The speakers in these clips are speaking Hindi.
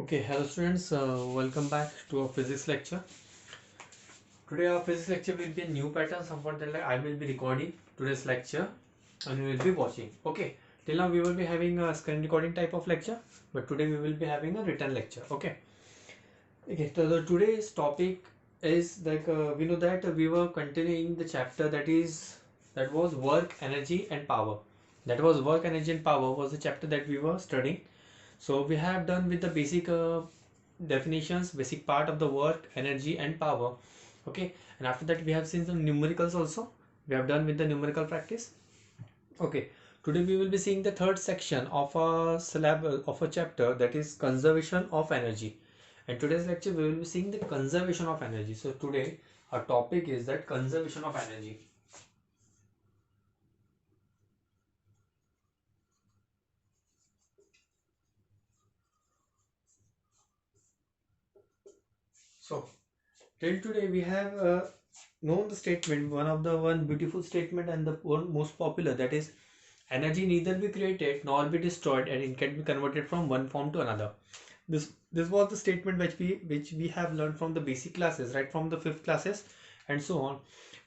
Okay, hello students, welcome back to our physics lecture. Today our physics lecture will be a new pattern, somewhat like I will be recording today's lecture and we will be watching. Okay, till now we will be having a screen recording type of lecture, but today we will be having a written lecture. Okay, so today's topic is like we know that we were continuing the chapter that was work, energy and power. That was work, energy and power was the chapter that we were studying. So we have done with the basic definitions, basic part of the work, energy and power. Okay, and after that we have seen some numericals also. We have done with the numerical practice. Okay, today we will be seeing the third section of a syllable of a chapter, that is conservation of energy. And today's lecture we will be seeing the conservation of energy. So today our topic is that conservation of energy. So till today we have known the statement, one beautiful statement and the one most popular, that is energy neither be created nor be destroyed and it can be converted from one form to another. This was the statement which we have learned from the basic classes, right from the fifth classes and so on,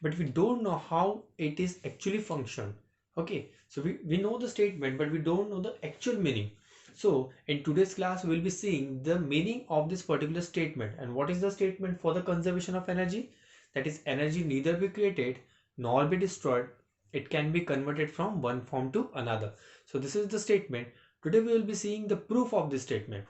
but we don't know how it is actually function. Okay, so we know the statement but we don't know the actual meaning. So in today's class we will be seeing the meaning of this particular statement. And what is the statement for the conservation of energy? That is, energy neither be created nor be destroyed, it can be converted from one form to another. So this is the statement. Today we will be seeing the proof of this statement.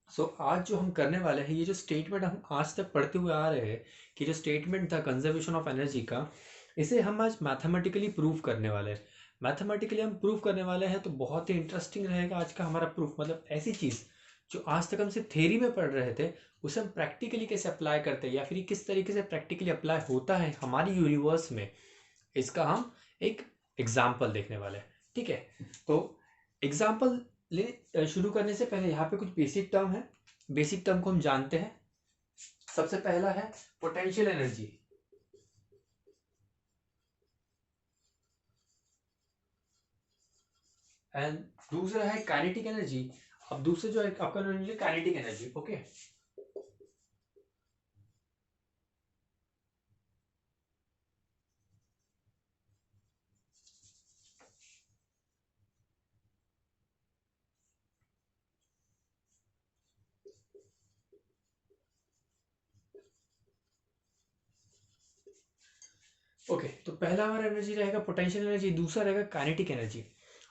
सो आज जो हम करने वाले हैं, ये जो स्टेटमेंट हम आज तक पढ़ते हुए आ रहे हैं कि जो स्टेटमेंट था कंजर्वेशन ऑफ एनर्जी का, इसे हम आज मैथमेटिकली प्रूव करने वाले हैं. मैथमेटिकली हम प्रूव करने वाले हैं, तो बहुत ही इंटरेस्टिंग रहेगा आज का हमारा प्रूफ. मतलब ऐसी चीज़ जो आज तक हम सिर्फ थ्योरी में पढ़ रहे थे, उसे हम प्रैक्टिकली कैसे अप्लाई करते हैं या फिर किस तरीके से प्रैक्टिकली अप्लाई होता है हमारी यूनिवर्स में, इसका हम एक एग्जाम्पल देखने वाले हैं. ठीक है, तो एग्जाम्पल शुरू करने से पहले यहाँ पे कुछ बेसिक टर्म है. बेसिक टर्म को हम जानते हैं. सबसे पहला है पोटेंशियल एनर्जी. एंड दूसरा है काइनेटिक एनर्जी. अब दूसरा जो है आपका काइनेटिक एनर्जी. ओके, ओके, तो पहला हमारा एनर्जी रहेगा पोटेंशियल एनर्जी, दूसरा रहेगा काइनेटिक एनर्जी.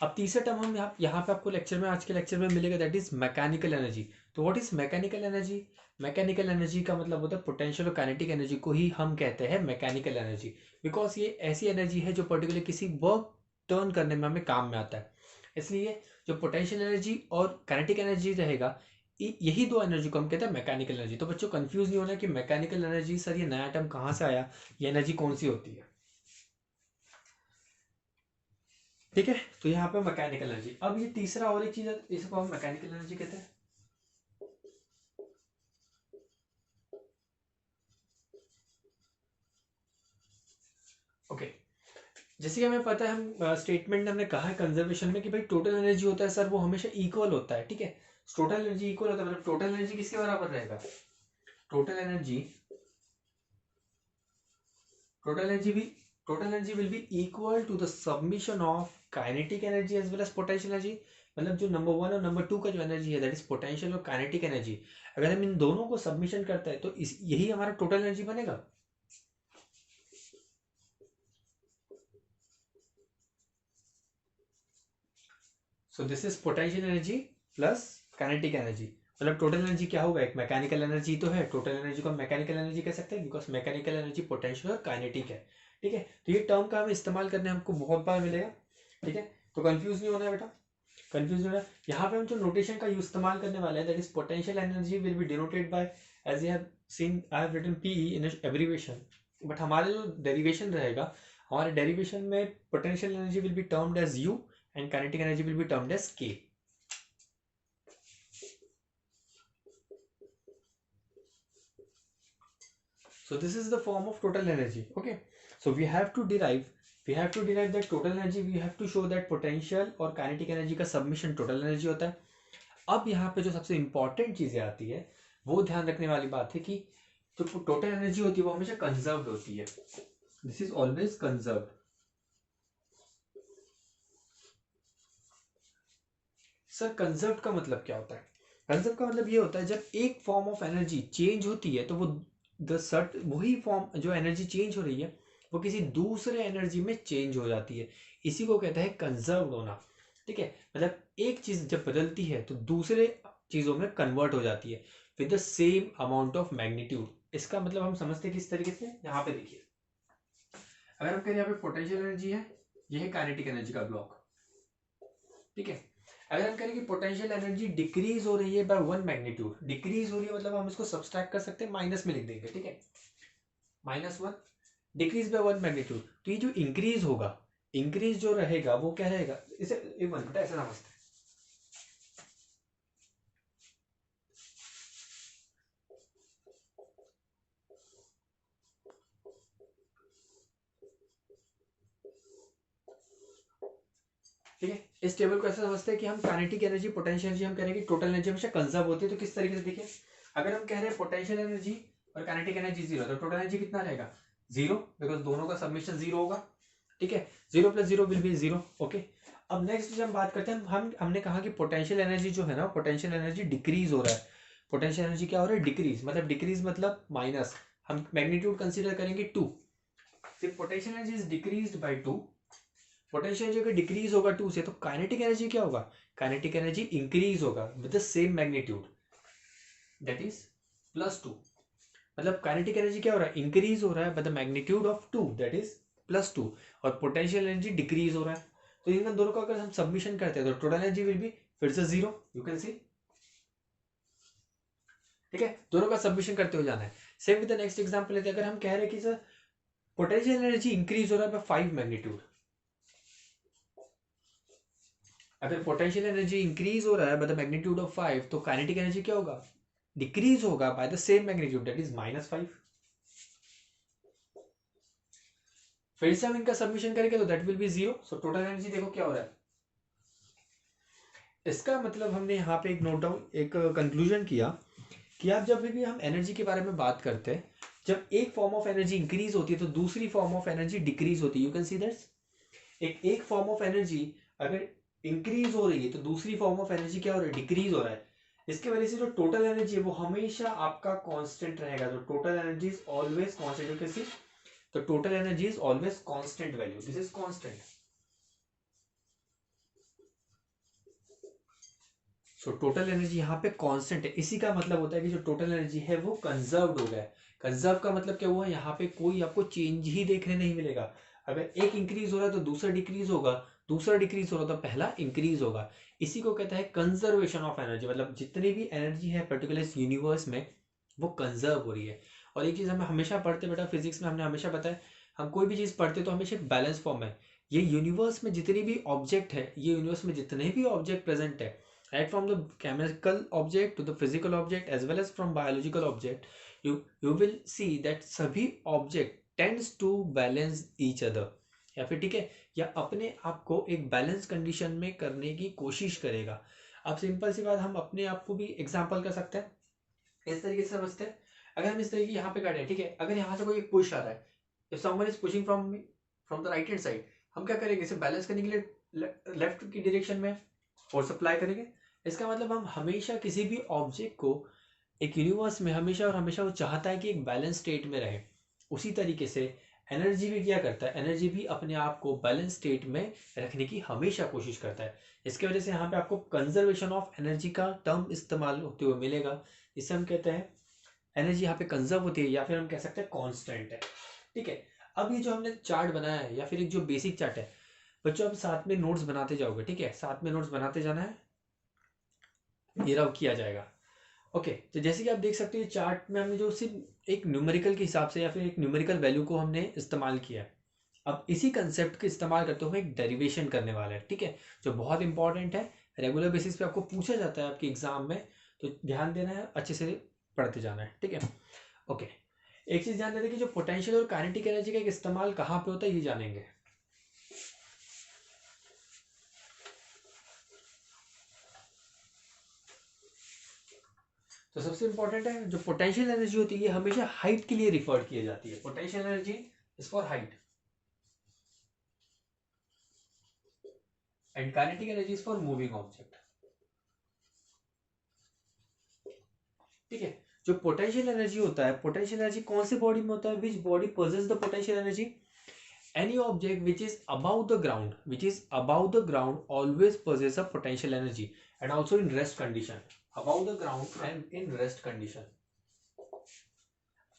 अब तीसरा टर्म हम यहाँ पे आपको लेक्चर में, आज के लेक्चर में मिलेगा, दैट इज मैकेनिकल एनर्जी. तो what is mechanical energy? Mechanical energy का मतलब होता है पोटेंशियल और काइनेटिक एनर्जी को ही हम कहते हैं मैकेनिकल एनर्जी, बिकॉज ये ऐसी एनर्जी है जो पर्टिकुलर किसी वर्क टर्न करने में हमें काम में आता है. इसलिए जो पोटेंशियल एनर्जी और काइनेटिक एनर्जी रहेगा, यही दो एनर्जी को हम कहते हैं मैकेनिकल एनर्जी. तो बच्चों कंफ्यूज नहीं होना कि मैकेनिकल एनर्जी सर ये नया टर्म कहाँ से आया, ये एनर्जी कौन सी होती है. ठीक है, तो यहाँ पे मैकेनिकल एनर्जी. अब ये तीसरा और एक चीज है, इसको हम मैकेनिकल एनर्जी कहते हैं. ओके, जैसे कि हमें पता है, हम स्टेटमेंट हमने कहा है कंजर्वेशन में कि भाई टोटल एनर्जी होता है सर वो हमेशा इक्वल होता है. ठीक है, टोटल एनर्जी इक्वल होता है, मतलब टोटल एनर्जी किसके बराबर रहेगा? टोटल एनर्जी टोटल एनर्जी भी total energy will be equal to the submission of kinetic energy as well as potential energy. मतलब जो नंबर वन और नंबर टू का जो एनर्जी है, दैट इज पोटेंशियल और काइनेटिक एनर्जी, अगर हम इन दोनों को सबमिशन करते हैं तो यही हमारा टोटल एनर्जी बनेगा. So this is potential energy plus kinetic energy. मतलब टोटल एनर्जी क्या होगा? एक मैकेनिकल एनर्जी तो है, टोटल एनर्जी को मैकेनिकल एनर्जी कह सकते हैं बिकॉज मैकेनिकल एनर्जी पोटेंशियल और काइनेटिक है. ठीक है, तो ये टर्म का हम इस्तेमाल करने हमको बहुत बार मिलेगा. ठीक है, तो कंफ्यूज नहीं होना है बेटा, कंफ्यूज नहीं होना. यहाँ पे हम जो नोटेशन का यूज इस्तेमाल करने वाले हैं, that is potential energy will be denoted by, as you have seen I have written PE in abbreviation. But हमारे जो डेरिवेशन रहेगा, हमारे डेरिवेशन में potential energy will be termed as U and kinetic energy will be termed as K. So this is the form of total energy. Okay, so we have to derive that total energy. We have to show that potential और kinetic energy का submission total energy होता है. अब यहाँ पे जो सबसे इंपॉर्टेंट चीजें आती है वो ध्यान रखने वाली बात है कि जो टोटल एनर्जी होती है वो हमेशा कंजर्व्ड होती है. This is always conserved. Sir conserve का मतलब क्या होता है? कंजर्व का मतलब ये होता है जब एक फॉर्म ऑफ एनर्जी चेंज होती है तो वो वही फॉर्म जो एनर्जी चेंज हो रही है वो किसी दूसरे एनर्जी में चेंज हो जाती है. इसी को कहते हैं कंजर्व होना. ठीक है, मतलब एक चीज जब बदलती है तो दूसरे चीजों में कन्वर्ट हो जाती है with the same amount of magnitude. इसका मतलब हम समझते हैं किस तरीके से. यहाँ पे देखिए, अगर हम कहें यहाँ पे पोटेंशियल एनर्जी है, ये है काइनेटिक एनर्जी का ब्लॉक. ठीक है, अगर हम करें कि पोटेंशियल एनर्जी डिक्रीज हो रही है बाय 1 मैग्नीट्यूड, डिक्रीज हो रही है मतलब हम इसको सब्सट्रैक्ट कर सकते हैं, माइनस में लिख देंगे. ठीक है, -1 डिक्रीज बाय 1 मैग्नीट्यूड. तो ये जो इंक्रीज होगा, इंक्रीज जो रहेगा वो क्या रहेगा, इसे एक मिनट ऐसा समझते हैं. ठीक है, इस टेबल को ऐसा समझते हैं कि हम काइनेटिक एनर्जी, पोटेंशियल एनर्जी, हम कह रहे हैं कि टोटल एनर्जी हमेशा कंजर्व होती है. तो किस तरीके से देखिए, अगर हम कह रहे हैं पोटेंशियल एनर्जी और काइनेटिक एनर्जी जीरो, तो टोटल एनर्जी कितना रहेगा, जीरो, बिकॉज दोनों का सबमिशन जीरो होगा. ठीक है, zero plus zero will be zero. Okay, अब नेक्स्ट जब हम बात करते हैं, हमने कहा कि पोटेंशियल एनर्जी जो है ना, पोटेंशियल एनर्जी डिक्रीज हो रहा है. पोटेंशियल एनर्जी क्या हो रहा है, डिक्रीज. मतलब डिक्रीज मतलब माइनस, हम मैग्नीट्यूड कंसीडर करेंगे 2. सिर्फ potential energy is decreased bye 2. Potential energy अगर डिक्रीज होगा 2 से, तो काइनेटिक एनर्जी क्या होगा, काइनेटिक एनर्जी इंक्रीज होगा with the same magnitude, that is +2. मतलब काइनेटिक एनर्जी क्या हो रहा है, इंक्रीज हो रहा है by the magnitude of 2, that is +2. और पोटेंशियल एनर्जी डिक्रीज हो रहा है. तो इन दोनों का अगर हम सबमिशन करते हैं तो टोटल एनर्जी विल बी फिर से जीरो. यू कैन सी. ठीक है, दोनों का सबमिशन करते हुए जाना है. Same with the next example लेते हैं. अगर हम कह रहे हैं कि सर पोटेंशियल एनर्जी इंक्रीज हो रहा है बाय 5 मैग्नीट्यूड, अगर पोटेंशियल एनर्जी इंक्रीज हो रहा है बाय द मैग्नीट्यूड ऑफ 5, तो काइनेटिक एनर्जी क्या होगा, डिक्रीज होगा by the same magnitude, that is -5. फिर से हम इनका सबमिशन करेंगे तो that will be zero. So total energy देखो क्या हो रहा है. इसका मतलब हमने यहाँ पे एक नोट डाउन, एक कंक्लूजन किया कि आप जब भी हम एनर्जी के बारे में बात करते हैं, जब एक फॉर्म ऑफ एनर्जी इंक्रीज होती है तो दूसरी फॉर्म ऑफ एनर्जी डिक्रीज होती है. यू कैन सी दैट एक फॉर्म ऑफ एनर्जी अगर इंक्रीज हो रही है तो दूसरी फॉर्म ऑफ एनर्जी क्या हो रहा है, डिक्रीज हो रहा है. इसके वजह से जो टोटल एनर्जी है वो हमेशा आपका कांस्टेंट रहेगा. तो total energy is always constant. You can see, तो total energy is always constant value. This is constant. So total energy यहाँ पे कांस्टेंट है. इसी का मतलब होता है कि जो टोटल एनर्जी है वो कंजर्व्ड हो गया है. कंजर्व का मतलब क्या हुआ, यहाँ पे कोई आपको चेंज ही देखने नहीं मिलेगा. अगर एक इंक्रीज हो रहा है तो दूसरा डिक्रीज होगा, दूसरा डिक्रीज हो रहा है तो पहला इंक्रीज होगा. इसी को कहता है कंजर्वेशन ऑफ एनर्जी. मतलब जितनी भी एनर्जी है पर्टिकुलर यूनिवर्स में वो कंजर्व हो रही है. और एक चीज हमें हमेशा पढ़ते बेटा, फिजिक्स में हमने हमेशा बताया, हम कोई भी चीज पढ़ते तो हमेशा एक बैलेंस फॉर्म है. ये यूनिवर्स में जितनी भी ऑब्जेक्ट है, ये यूनिवर्स में जितने भी ऑब्जेक्ट प्रेजेंट है, right from the chemical object to the physical object as well as from biological object, you will see that सभी object tends to balance each other. या फिर ठीक है, या अपने आप को एक बैलेंस कंडीशन में करने की कोशिश करेगा. अब सिंपल सी बात, हम अपने आप को भी एग्जांपल कर सकते हैं, इस तरीके से समझते हैं. अगर हम इस तरीके यहाँ पे काटे, ठीक है, अगर यहाँ से कोई एक पुश आ रहा है, if someone is pushing from the right hand side, हम क्या करेंगे, इसे बैलेंस करने के लिए लेफ्ट की डायरेक्शन में फोर्स अप्लाई करेंगे. इसका मतलब हम हमेशा किसी भी ऑब्जेक्ट को एक यूनिवर्स में हमेशा और हमेशा वो चाहता है कि एक बैलेंस स्टेट में रहे. उसी तरीके से एनर्जी भी क्या करता है, एनर्जी भी अपने आप को बैलेंस स्टेट में रखने की हमेशा कोशिश करता है. इसके वजह से यहाँ पे आपको कंजर्वेशन ऑफ एनर्जी का टर्म इस्तेमाल होते हुए मिलेगा. इसे हम कहते हैं एनर्जी यहाँ पे कंजर्व होती है, या फिर हम कह सकते हैं कॉन्स्टेंट है. ठीक है, अब ये जो हमने चार्ट बनाया है या फिर एक जो बेसिक चार्ट है, बच्चों अब साथ में नोट्स बनाते जाओगे. ठीक है, साथ में नोट्स बनाते जाना है, ये रब किया जाएगा. ओके, तो जैसे कि आप देख सकते हो चार्ट में हमने जो सिर्फ एक न्यूमेरिकल के हिसाब से या फिर एक न्यूमेरिकल वैल्यू को हमने इस्तेमाल किया है. अब इसी कंसेप्ट के इस्तेमाल करते हुए एक डेरिवेशन करने वाला है. ठीक है, जो बहुत इंपॉर्टेंट है, रेगुलर बेसिस पे आपको पूछा जाता है आपके एग्जाम में, तो ध्यान देना है, अच्छे से पढ़ते जाना है. ठीक है, ओके. एक चीज ध्यान देते हैं कि जो पोटेंशियल और काइनेटिक एनर्जी का एक इस्तेमाल कहाँ पे होता है ये जानेंगे. तो सबसे इंपॉर्टेंट है जो पोटेंशियल एनर्जी होती है ये हमेशा हाइट के लिए रिफर की जाती है। Potential energy is for height and kinetic energy is for moving object. ठीक है, जो पोटेंशियल एनर्जी होता है, पोटेंशियल एनर्जी कौन से बॉडी में होता है, which body possess the potential energy, any object which is above the ground always possess a potential energy and also in rest condition, above the ground and in rest condition,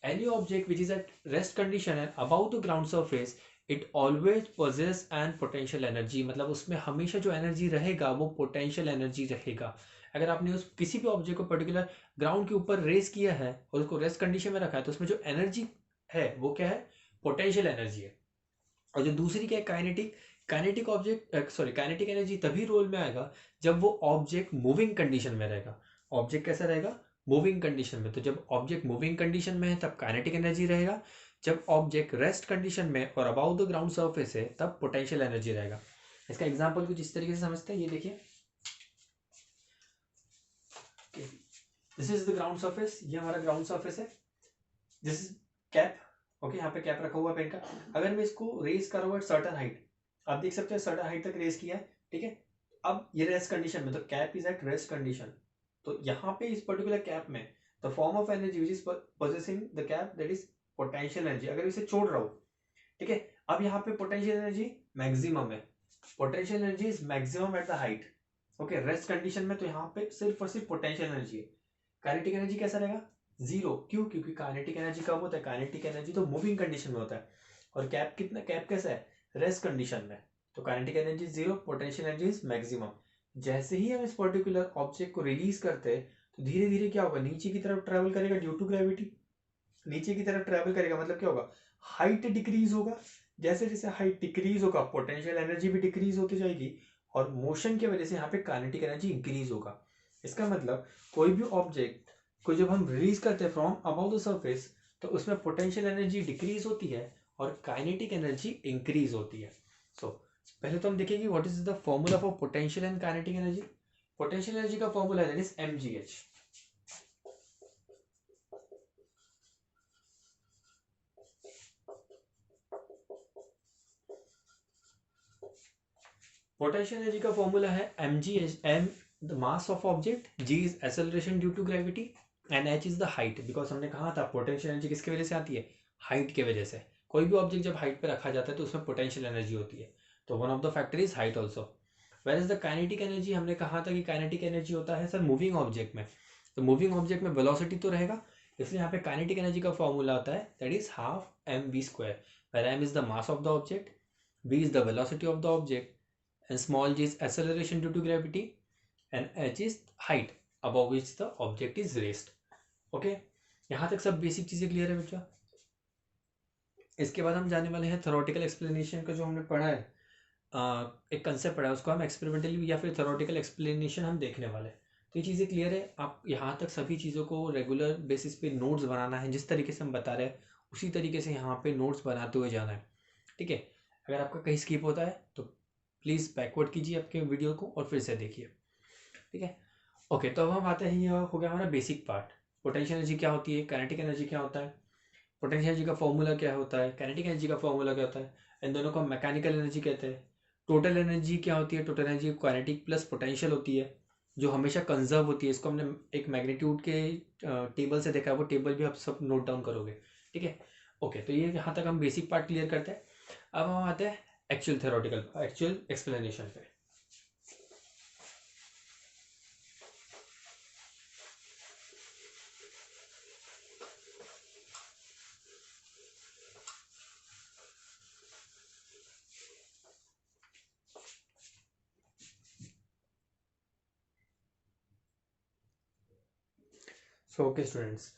any object which is at rest condition and above the ground surface it always possess an potential energy, मतलब उसमें हमेशा जो एनर्जी रहेगा वो पोटेंशियल एनर्जी रहेगा। अगर आपने उस किसी भी ऑब्जेक्ट को पर्टिकुलर ग्राउंड के ऊपर रेस किया है और उसको रेस्ट कंडीशन में रखा है तो उसमें जो एनर्जी है वो क्या है, पोटेंशियल एनर्जी है। और जो दूसरी क्या है, kinetic object sorry kinetic energy तभी रोल में आएगा जब वो ऑब्जेक्ट मूविंग कंडीशन में रहेगा। ऑब्जेक्ट कैसा रहेगा, मूविंग कंडीशन में। तो जब ऑब्जेक्ट मूविंग कंडीशन में है तब काइनेटिक एनर्जी रहेगा, जब ऑब्जेक्ट रेस्ट कंडीशन में और अबाउट द ग्राउंड सरफेस है तब पोटेंशियल एनर्जी रहेगा। इसका एग्जांपल कुछ इस तरीके से समझते हैं, ये देखिए this is the ground surface, ये हमारा ग्राउंड सरफेस है, दिस इज कैप, ओके यहाँ पे कैप रखा हुआ पेन का। अगर मैं इसको रेस कर रहा हूँ सर्टन हाइट, आप देख सकते हैं सर्टन हाइट तक रेस किया है, ठीक है। अब ये रेस्ट कंडीशन में, तो cap is at rest condition, तो यहाँ पे इस पर्टिकुलर कैप में the form of energy which is possessing the cap that is potential energy. अगर इसे छोड़ रहा हूँ, ठीक है, अब यहाँ पे पोटेंशियल एनर्जी मैक्सिमम है, potential energy is maximum at the height, okay rest condition में, तो यहाँ पे सिर्फ और सिर्फ पोटेंशियल एनर्जी है। काइनेटिक एनर्जी कैसा रहेगा, जीरो, क्यों, क्योंकि काइनेटिक एनर्जी कब होता है, काइनेटिक एनर्जी तो मूविंग कंडीशन में होता है, और कैप कितना, कैप कैसा है, रेस्ट कंडीशन में, तो kinetic energy zero, potential energy is maximum. जैसे ही हम इस पर्टिकुलर ऑब्जेक्ट को रिलीज करते हैं तो धीरे धीरे क्या होगा, नीचे की तरफ ट्रेवल करेगा ड्यू टू ग्रेविटी, नीचे की तरफ ट्रेवल करेगा, मतलब क्या होगा, हाइट डिक्रीज होगा। जैसे जैसे हाइट डिक्रीज होगा पोटेंशियल एनर्जी भी डिक्रीज होती जाएगी, और मोशन की वजह से यहाँ पे काइनेटिक एनर्जी इंक्रीज होगा। इसका मतलब कोई भी ऑब्जेक्ट को जब हम रिलीज करते हैं फ्रॉम अबाउट द सरफेस तो उसमें पोटेंशियल एनर्जी डिक्रीज होती है और काइनेटिक एनर्जी इंक्रीज होती है। सो पहले तो हम देखेंगे what is the formula for potential and kinetic energy. Potential energy का formula that is mgh। Potential energy का फॉर्मूला है mgh, m the mass of object, g is acceleration due to gravity and h is the height, because हमने कहा था पोटेंशियल एनर्जी किसकी वजह से आती है, हाइट की वजह से। कोई भी ऑब्जेक्ट जब हाइट पे रखा जाता है तो उसमें पोटेंशियल एनर्जी होती है, तो one of the factor is height also. Where is the kinetic energy, हमने कहा था कि काइनेटिक एनर्जी होता है सर मूविंग ऑब्जेक्ट में, तो मूविंग ऑब्जेक्ट में वेलोसिटी तो रहेगा, इसलिए यहाँ पे काइनेटिक एनर्जी का फॉर्मूला होता है that is half mv square, where m is the mass of the object, v is the velocity of the object and small g is acceleration due to gravity and h is height above which the object is raised। Okay, यहाँ तक सब बेसिक चीजें क्लियर है बच्चा। इसके बाद हम जाने वाले हैं थ्योरेटिकल एक्सप्लेनेशन का, जो हमने पढ़ा है एक कंसेप्ट पढ़ा है उसको हम एक्सपेरिमेंटली या फिर थ्योरेटिकल एक्सप्लेनेशन हम देखने वाले हैं। तो ये चीज़ें क्लियर है, आप यहाँ तक सभी चीज़ों को रेगुलर बेसिस पे नोट्स बनाना है, जिस तरीके से हम बता रहे हैं उसी तरीके से यहाँ पे नोट्स बनाते हुए जाना है, ठीक है। अगर आपका कहीं स्किप होता है तो प्लीज़ बैकवर्ड कीजिए आपके वीडियो को और फिर से देखिए, ठीक है। ओके, तो अब हम आते हैं, यह हो गया हमारा बेसिक पार्ट, पोटेंशियल एनर्जी क्या होती है, काइनेटिक एनर्जी क्या होता है, पोटेंशियल एनर्जी का फॉर्मूला क्या होता है, काइनेटिक एनर्जी का फॉर्मूला क्या होता है, इन दोनों को मैकेनिकल एनर्जी कहते हैं। टोटल एनर्जी क्या होती है, total energy kinetic plus potential होती है जो हमेशा कंजर्व होती है। इसको हमने एक मैग्नीट्यूड के टेबल से देखा है, वो टेबल भी आप सब नोट डाउन करोगे, ठीक है। ओके, तो ये यहाँ तक हम बेसिक पार्ट क्लियर करते हैं। अब हम आते हैं एक्चुअल थ्योरेटिकल एक्चुअल एक्सप्लेनेशन पे। सो ओके स्टूडेंट्स,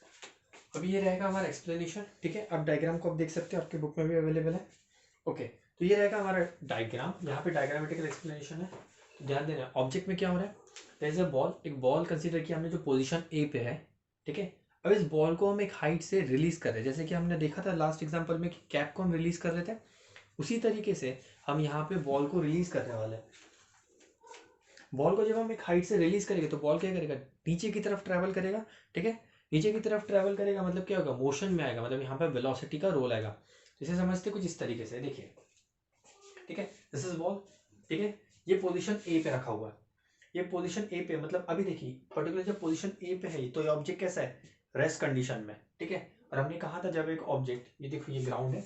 अभी ये रहेगा हमारा एक्सप्लेनेशन, ठीक है। अब डायग्राम को आप देख सकते हो, आपके बुक में भी अवेलेबल है। ओके, तो ये रहेगा हमारा डायग्राम, यहाँ पे डायग्रामेटिकल एक्सप्लेनेशन है। तो ध्यान देना, ऑब्जेक्ट में क्या हो रहा है, देयर इज अ बॉल, एक बॉल कंसीडर किया हमने जो पोजीशन ए पे है, ठीक है। अब इस बॉल को हम एक हाइट से रिलीज कर रहे हैं, जैसे कि हमने देखा था लास्ट एग्जाम्पल में कि कैप को हम रिलीज कर रहे थे, उसी तरीके से हम यहाँ पे बॉल को रिलीज करने वाले हैं। बॉल को जब हम एक हाइट से रिलीज करेंगे तो बॉल क्या करेगा, नीचे की तरफ ट्रैवल करेगा, ठीक है। नीचे की तरफ ट्रैवल करेगा मतलब क्या होगा, मोशन में आएगा, मतलब यहाँ पे वेलोसिटी का रोल आएगा। इसे समझते कुछ इस तरीके से, देखिए, ठीक है, दिस इज बॉल, ठीक है, ये पोजीशन ए पे रखा हुआ है, ये पोजीशन ए पे, मतलब अभी देखिए पर्टिकुलर जब पोजीशन ए पे है तो ये ऑब्जेक्ट कैसा है, रेस्ट कंडीशन में, ठीक है। और हमने कहा था जब एक ऑब्जेक्ट, ये देखो ये ग्राउंड है,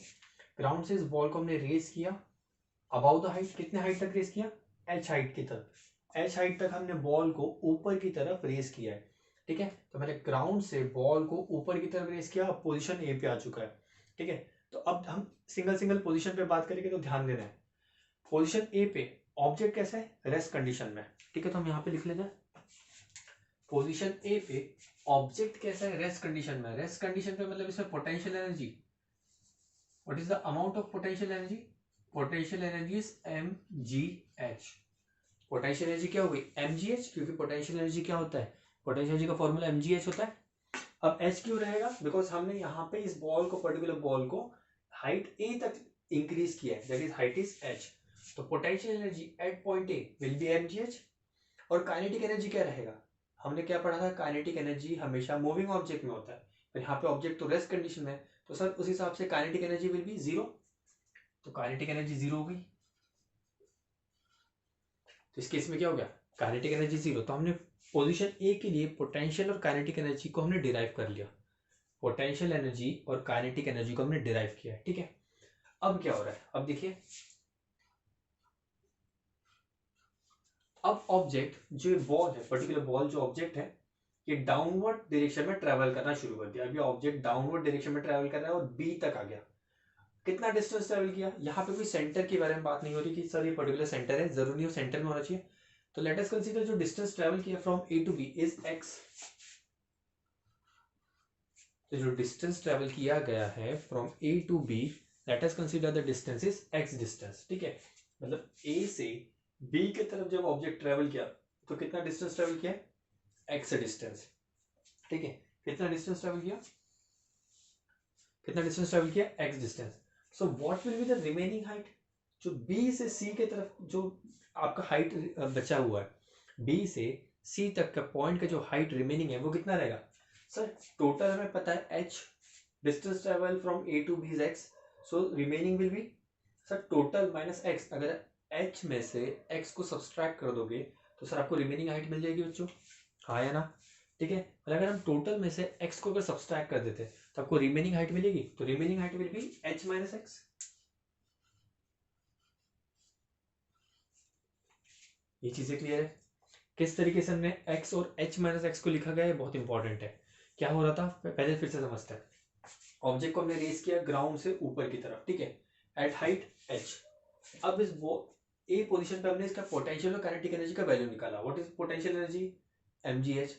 ग्राउंड से इस बॉल को हमने रेस किया अबाउट द हाइट, कितने हाइट तक रेस किया, एच हाइट की तरफ, एच हाइट तक हमने बॉल को ऊपर की तरफ रेस किया है, ठीक है। तो मैंने ग्राउंड से बॉल को ऊपर की तरफ रेस किया, अब पोजीशन ए पे आ चुका है, ठीक है। तो अब हम सिंगल सिंगल पोजीशन पे बात करेंगे तो ध्यान देना है, पोजीशन ए पे ऑब्जेक्ट कैसा है, रेस्ट कंडीशन में, ठीक है। तो हम यहाँ पे लिख लेते हैं पोजीशन ए पे ऑब्जेक्ट कैसा है, रेस्ट कंडीशन में, रेस्ट कंडीशन पे मतलब इसमें potential energy, what is the amount of potential energy, potential energy is mgh, potential energy क्या होगी mgh, क्योंकि पोटेंशियल एनर्जी क्या होता है, पोटेंशियल एनर्जी का फॉर्मूला mgh होता है। अब h क्यों रहेगा, बिकॉज हमने यहाँ पे इस बॉल को, पर्टिकुलर बॉल को हाइट a तक इंक्रीज किया है, that is height is h, तो potential energy at point a will be mgh। और काइनेटिक एनर्जी क्या रहेगा, हमने क्या पढ़ा था, काइनेटिक एनर्जी हमेशा मूविंग ऑब्जेक्ट में होता है, पर यहाँ पे ऑब्जेक्ट तो रेस्ट कंडीशन में है, तो सर उस हिसाब से kinetic energy will be zero, तो काइनेटिक एनर्जी जीरो हो गई। तो इस केस में क्या हो गया, काइनेटिक एनर्जी जीरो। तो हमने पोजीशन ए के लिए पोटेंशियल और काइनेटिक एनर्जी को हमने डिराइव कर लिया, पोटेंशियल एनर्जी और काइनेटिक एनर्जी को हमने डिराइव किया है, ठीक है। अब क्या हो रहा है, अब देखिए, अब ऑब्जेक्ट जो बॉल है, पर्टिकुलर बॉल जो ऑब्जेक्ट है, ये डाउनवर्ड डायरेक्शन में ट्रेवल करना शुरू कर दिया, अभी ऑब्जेक्ट डाउनवर्ड डायरेक्शन में ट्रेवल कर रहा है और बी तक आ गया। कितना डिस्टेंस ट्रेवल किया, यहाँ पे कोई सेंटर के बारे में बात नहीं हो रही कि सर ये पर्टिकुलर सेंटर है, जरूरी हो सेंटर में होना चाहिए। तो लेट अस कंसीडर जो डिस्टेंस ट्रेवल किया from A to B is X, तो जो डिस्टेंस ट्रेवल किया गया है from A to B, let us consider the distance is X distance, ठीक है। मतलब ए से बी की तरफ जब ऑब्जेक्ट ट्रेवल किया तो कितना डिस्टेंस ट्रेवल किया, एक्स डिस्टेंस, ठीक है। कितना डिस्टेंस ट्रेवल किया, कितना डिस्टेंस ट्रेवल किया, x distance. So what will be the remaining height, जो बी से सी के तरफ जो आपका हाइट बचा हुआ है, बी से सी तक का पॉइंट का जो हाइट रिमेनिंग है वो कितना रहेगा, सर टोटल हमें पता है H, distance travel from A to B is X, so remaining will be, sir total minus X, अगर एच में से एक्स को सब्सट्रैक्ट कर दोगे तो सर आपको रिमेनिंग हाइट मिल जाएगी बच्चों, हाँ या ना, ठीक है। और अगर हम टोटल में से x को अगर सब्सट्रैक्ट कर देते तो आपको रिमेनिंग हाइट मिलेगी, तो remaining height will be h minus x. ये चीजें क्लियर है, किस तरीके से हमने x और h माइनस एक्स को लिखा गया है, बहुत इंपॉर्टेंट है। क्या हो रहा था पहले फिर से समझते हैं, ऑब्जेक्ट को हमने रेस किया ग्राउंड से ऊपर की तरफ, ठीक है, एट हाइट h। अब इस ए पोजीशन पे हमने इसका पोटेंशियल और काइनेटिक एनर्जी का वैल्यू निकाला, what is potential energy mgh,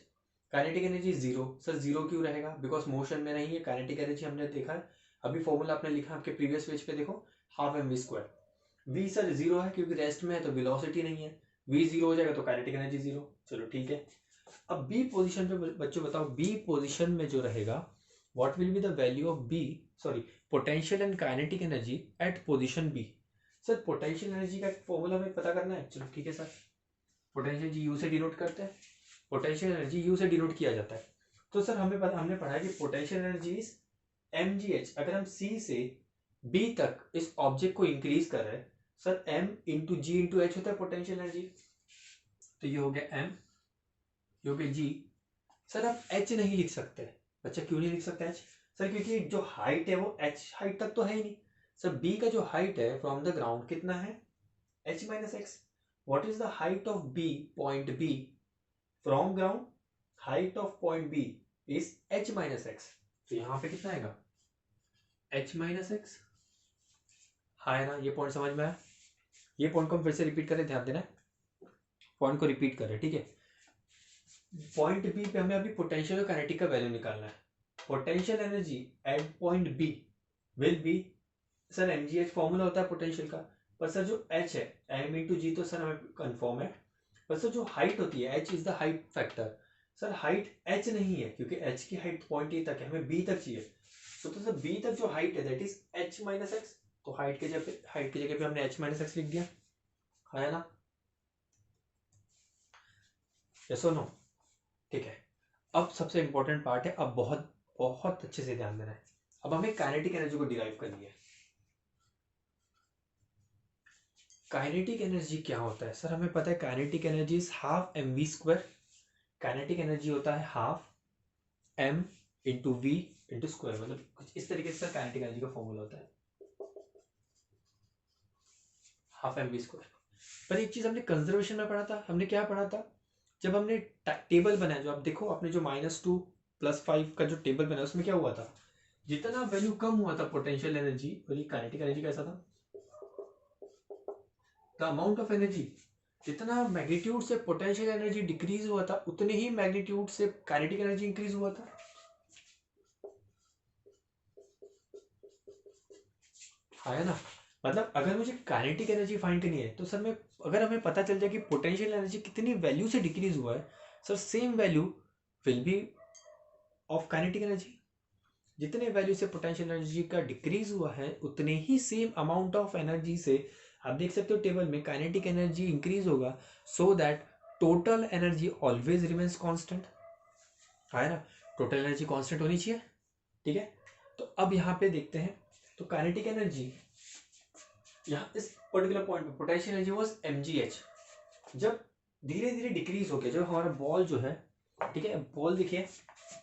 kinetic energy zero, sir zero क्यों रहेगा, बिकॉज मोशन में नहीं है, काइनेटिक एनर्जी हमने देखा है, अभी फॉर्मूला आपने लिखा आपके प्रीवियस पेज पे देखो, half M V square, V sir zero है क्योंकि रेस्ट में है तो वेलोसिटी नहीं है, वी जीरो हो जाएगा तो काइनेटिक एनर्जी जीरो, चलो ठीक है। अब बी पोजीशन पे बच्चों बताओ, बी पोजीशन में जो रहेगा what will be the value of B, sorry potential and kinetic energy at position B. Sir potential energy का फॉर्मूला हमें पता करना है, चलो ठीक है सर, पोटेंशियल जी यू से डिनोट करते हैं, पोटेंशियल एनर्जी यू से डिनोट किया जाता है। तो सर हमने पढ़ा है कि पोटेंशियल एनर्जी इज mgh, अगर हम c से b तक इस ऑब्जेक्ट को इंक्रीज कर रहे हैं, sir m into g into H होता है पोटेंशियल एनर्जी, तो ये हो गया m, ये हो गया g। सर आप h नहीं लिख सकते, बच्चा क्यों नहीं लिख सकते h, सर क्योंकि जो हाइट है वो h हाइट तक तो है ही नहीं, सर b का जो हाइट है फ्रॉम द ग्राउंड कितना है h minus x, what is the height of b, point b from ground, height of point b is h minus x, तो यहां पे कितना आएगा h माइनस एक्स, हाँ है ना, ये पॉइंट समझ में आया, ये पॉइंट को हम फिर से रिपीट करें, ध्यान देना, पॉइंट को रिपीट करें, ठीक है। पॉइंट बी पे हमें अभी पोटेंशियल और काइनेटिक का वैल्यू निकालना है, potential energy at point B will be, sir mgh formula होता है पोटेंशियल का, पर सर जो h है m इंटू जी, तो सर हमें कंफर्म है, पर सर जो हाइट होती है h is the height factor, sir height h नहीं है क्योंकि h की हाइट पॉइंट ए तक है, हमें b तक चाहिए, तो सर b तक जो हाइट है that is h minus x, तो हाइट की जगह पे हमने h माइनस एक्स लिख दिया, है ना। यस और नो? ठीक है, अब सबसे इंपॉर्टेंट पार्ट है, अब बहुत बहुत अच्छे से ध्यान देना है। अब हमें काइनेटिक एनर्जी को डिराइव करनी है। काइनेटिक एनर्जी क्या होता है सर? हमें पता है kinetic energy is half M V square. Kinetic energy होता है half M into V into square, मतलब कुछ इस तरीके से काइनेटिक एनर्जी का फॉर्मूला होता है, हाफ एम वी स्क्वायर। पर एक चीज हमने कंजर्वेशन में पढ़ा था, हमने क्या पढ़ा था? जब हमने टेबल बनाया, जो आप देखो आपने जो -2 +5 का जो टेबल बनाया, उसमें क्या हुआ था? जितना वैल्यू कम हुआ था पोटेंशियल एनर्जी, और ये काइनेटिक एनर्जी कैसा था? द अमाउंट ऑफ एनर्जी, जितना मैग्नीट्यूड से पोटेंशियल एनर्जी डिक्रीज हुआ था, उतने ही मैग्नीट्यूड से काइनेटिक एनर्जी इंक्रीज हुआ था। है ना? मतलब अगर मुझे काइनेटिक एनर्जी फाइंड करनी है तो सर मैं, अगर हमें पता चल जाए कि पोटेंशियल एनर्जी कितनी वैल्यू से डिक्रीज हुआ है, sir same value will be of kinetic energy. जितने वैल्यू से पोटेंशियल एनर्जी का डिक्रीज हुआ है, उतने ही सेम अमाउंट ऑफ एनर्जी से, आप देख सकते हो टेबल में, काइनेटिक एनर्जी इंक्रीज होगा, so that total energy always remains constant. है ना? टोटल एनर्जी कांस्टेंट होनी चाहिए। ठीक है, तो अब यहाँ पे देखते हैं, तो काइनेटिक एनर्जी यहाँ इस पर्टिकुलर पॉइंट पे पोटेंशियल एनर्जी वाज mgh। जब धीरे धीरे डिक्रीज हो गया, जब हमारा बॉल जो है, ठीक है, बॉल देखिए,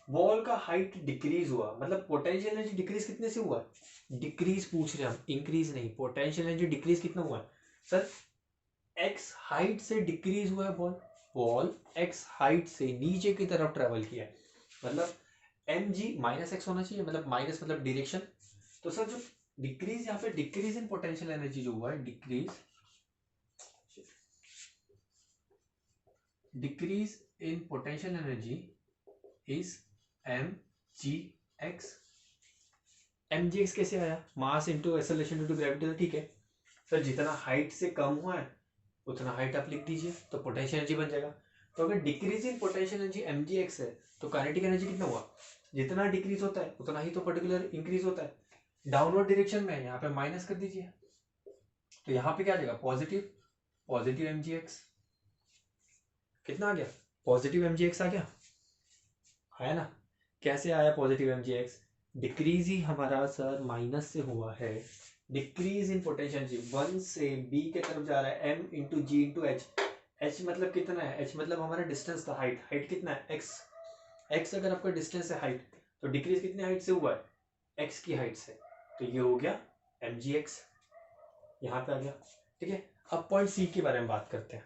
बॉल का हाइट डिक्रीज हुआ, मतलब पोटेंशियल एनर्जी डिक्रीज कितने से हुआ? डिक्रीज पूछ रहे हैं हम, इंक्रीज नहीं। पोटेंशियल एनर्जी डिक्रीज कितना हुआ है सर? एक्स हाइट से डिक्रीज हुआ है बॉल, बॉल एक्स हाइट से नीचे की तरफ ट्रेवल किया है, मतलब mg -x होना चाहिए, मतलब माइनस मतलब डायरेक्शन। तो सर जो डिक्रीज यहाँ पे, डिक्रीज इन पोटेंशियल एनर्जी जो हुआ है, decrease in potential energy is mgx। mgx कैसे आया? Mass into acceleration into gravity, ठीक है सर, जितना हाइट से कम हुआ है उतना हाइट आप लिख दीजिए, तो पोटेंशियल एनर्जी बन जाएगा। तो अगर decrease in potential energy mgx है, तो काइनेटिक एनर्जी कितना हुआ? जितना डिक्रीज होता है उतना ही तो पर्टिकुलर इंक्रीज होता है। डाउनवर्ड डायरेक्शन में यहाँ पे माइनस कर दीजिए, तो यहाँ पे क्या आ जाएगा? Positive, positive mgx। कितना आ गया? पॉजिटिव mgx आ गया, है ना? कैसे आया पॉजिटिव mgx? डिक्रीज ही हमारा सर माइनस से हुआ है, डिक्रीज इन पोटेंशियल एनर्जी 1 से b के तरफ जा रहा है, m into g into H. h मतलब कितना है? h मतलब हमारा डिस्टेंस था, हाइट, हाइट कितना है? x। x अगर आपका डिस्टेंस है हाइट, तो डिक्रीज कितनी हाइट से हुआ है? x की हाइट से, तो ये हो गया mgx, यहाँ पे आ गया। ठीक है, अब पॉइंट सी के बारे में बात करते हैं।